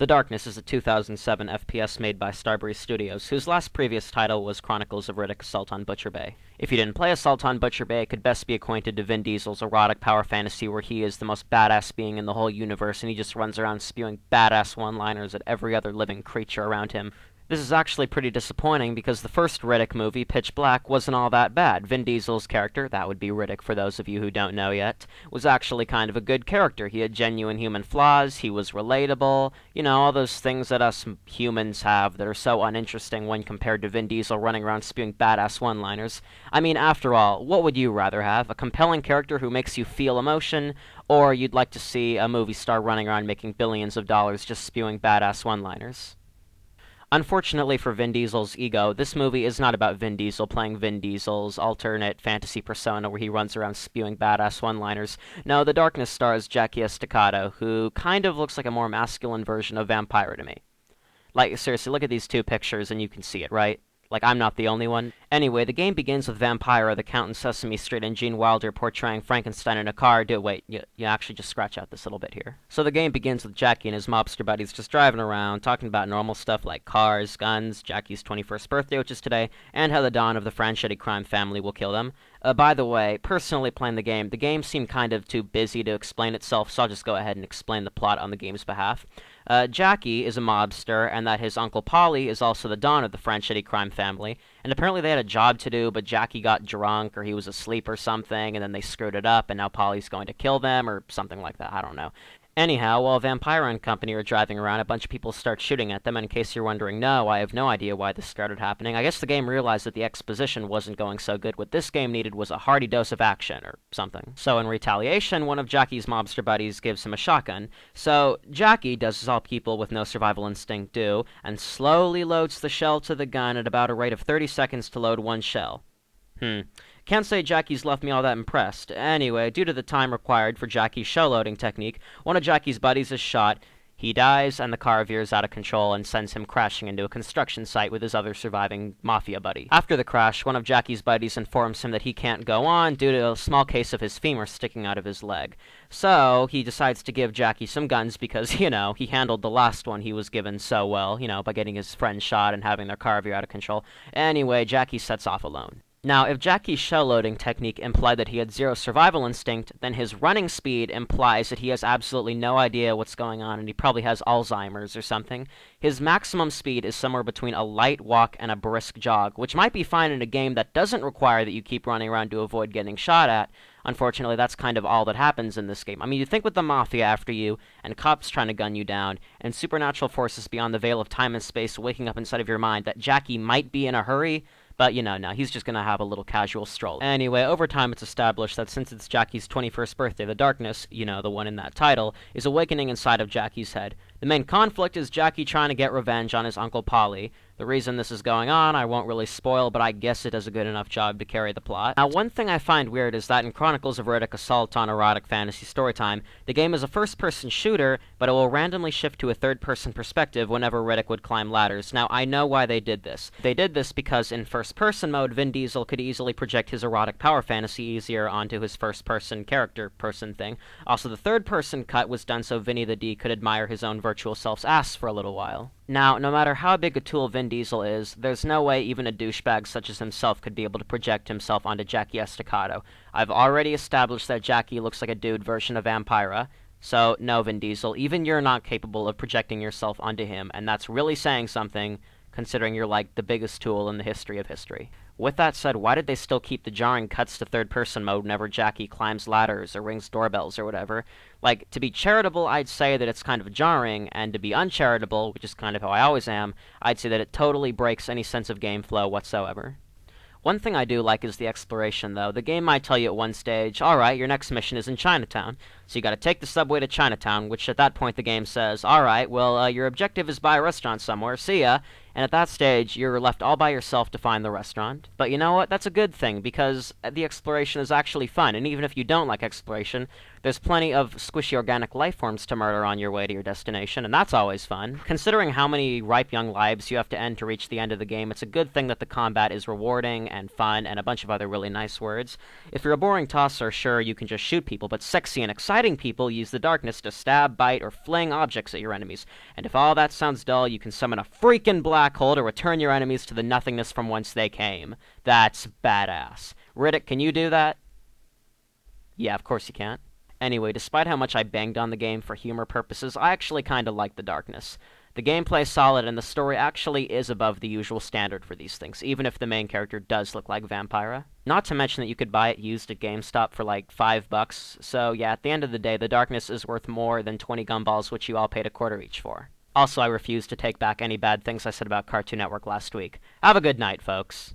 The Darkness is a 2007 FPS made by Starbreeze Studios, whose last previous title was Chronicles of Riddick Assault on Butcher Bay. If you didn't play Assault on Butcher Bay, it could best be acquainted to Vin Diesel's erotic power fantasy where he is the most badass being in the whole universe and he just runs around spewing badass one-liners at every other living creature around him. This is actually pretty disappointing because the first Riddick movie, Pitch Black, wasn't all that bad. Vin Diesel's character, that would be Riddick for those of you who don't know yet, was actually kind of a good character. He had genuine human flaws, he was relatable, you know, all those things that us humans have that are so uninteresting when compared to Vin Diesel running around spewing badass one-liners. I mean, after all, what would you rather have? A compelling character who makes you feel emotion, or you'd like to see a movie star running around making billions of dollars just spewing badass one-liners? Unfortunately for Vin Diesel's ego, this movie is not about Vin Diesel playing Vin Diesel's alternate fantasy persona where he runs around spewing badass one-liners. No, The Darkness stars Jackie Estacado, who kind of looks like a more masculine version of Vampira to me. Like, seriously, look at these two pictures and you can see it, right? Like, I'm not the only one. Anyway, the game begins with Vampira, the Count in Sesame Street, and Gene Wilder portraying Frankenstein in a car. Wait, you actually just scratch out this little bit here. So the game begins with Jackie and his mobster buddies just driving around, talking about normal stuff like cars, guns, Jackie's 21st birthday, which is today, and how the dawn of the franchise crime family will kill them. By the way, personally playing the game seemed kind of too busy to explain itself, so I'll just go ahead and explain the plot on the game's behalf. Jackie is a mobster, and that his Uncle Polly is also the Don of the franchise crime family, and apparently they had a job to do, but Jackie got drunk, or he was asleep or something, and then they screwed it up, and now Polly's going to kill them, or something like that, I don't know. Anyhow, while Vampira and company are driving around, a bunch of people start shooting at them, and in case you're wondering, no, I have no idea why this started happening. I guess the game realized that the exposition wasn't going so good. What this game needed was a hearty dose of action, or something. So in retaliation, one of Jackie's mobster buddies gives him a shotgun. So Jackie does as all people with no survival instinct do, and slowly loads the shell to the gun at about a rate of 30 seconds to load one shell. Can't say Jackie's left me all that impressed. Anyway, due to the time required for Jackie's shell-loading technique, one of Jackie's buddies is shot, he dies, and the car veers out of control and sends him crashing into a construction site with his other surviving mafia buddy. After the crash, one of Jackie's buddies informs him that he can't go on due to a small case of his femur sticking out of his leg. So, he decides to give Jackie some guns because, you know, he handled the last one he was given so well, you know, by getting his friend shot and having their car veer out of control. Anyway, Jackie sets off alone. Now, if Jackie's shell-loading technique implied that he had zero survival instinct, then his running speed implies that he has absolutely no idea what's going on and he probably has Alzheimer's or something. His maximum speed is somewhere between a light walk and a brisk jog, which might be fine in a game that doesn't require that you keep running around to avoid getting shot at. Unfortunately, that's kind of all that happens in this game. I mean, you think with the Mafia after you, and cops trying to gun you down, and supernatural forces beyond the veil of time and space waking up inside of your mind, that Jackie might be in a hurry. But, you know, no, he's just gonna have a little casual stroll. Anyway, over time it's established that since it's Jackie's 21st birthday, the Darkness, you know, the one in that title, is awakening inside of Jackie's head. The main conflict is Jackie trying to get revenge on his Uncle Polly. The reason this is going on, I won't really spoil, but I guess it does a good enough job to carry the plot. Now, one thing I find weird is that in Chronicles of Riddick Assault on Erotic Fantasy Storytime, the game is a first-person shooter, but it will randomly shift to a third-person perspective whenever Riddick would climb ladders. Now, I know why they did this. They did this because in first-person mode, Vin Diesel could easily project his erotic power fantasy easier onto his first-person character person thing. Also, the third-person cut was done so Vinny the D could admire his own virtual self's ass for a little while. Now, no matter how big a tool Vin Diesel is, there's no way even a douchebag such as himself could be able to project himself onto Jackie Estacado. I've already established that Jackie looks like a dude version of Vampira, so no, Vin Diesel, even you're not capable of projecting yourself onto him, and that's really saying something, considering you're like the biggest tool in the history of history. With that said, why did they still keep the jarring cuts to third-person mode whenever Jackie climbs ladders or rings doorbells or whatever? Like, to be charitable, I'd say that it's kind of jarring, and to be uncharitable, which is kind of how I always am, I'd say that it totally breaks any sense of game flow whatsoever. One thing I do like is the exploration, though. The game might tell you at one stage, alright, your next mission is in Chinatown, so you gotta take the subway to Chinatown, which at that point the game says, alright, well, your objective is buy a restaurant somewhere, see ya, And at that stage, you're left all by yourself to find the restaurant. But you know what? That's a good thing, because the exploration is actually fun, and even if you don't like exploration, there's plenty of squishy organic life forms to murder on your way to your destination, and that's always fun. Considering how many ripe young lives you have to end to reach the end of the game, it's a good thing that the combat is rewarding and fun, and a bunch of other really nice words. If you're a boring tosser, sure, you can just shoot people, but sexy and exciting people use the darkness to stab, bite, or fling objects at your enemies. And if all that sounds dull, you can summon a freaking black hole to return your enemies to the nothingness from whence they came. That's badass. Riddick, can you do that? Yeah, of course you can. Anyway, despite how much I banged on the game for humor purposes, I actually kinda like the darkness. The gameplay's solid, and the story actually is above the usual standard for these things, even if the main character does look like Vampira. Not to mention that you could buy it used at GameStop for like $5, so yeah, at the end of the day, the darkness is worth more than 20 gumballs, which you all paid a quarter each for. Also, I refuse to take back any bad things I said about Cartoon Network last week. Have a good night, folks.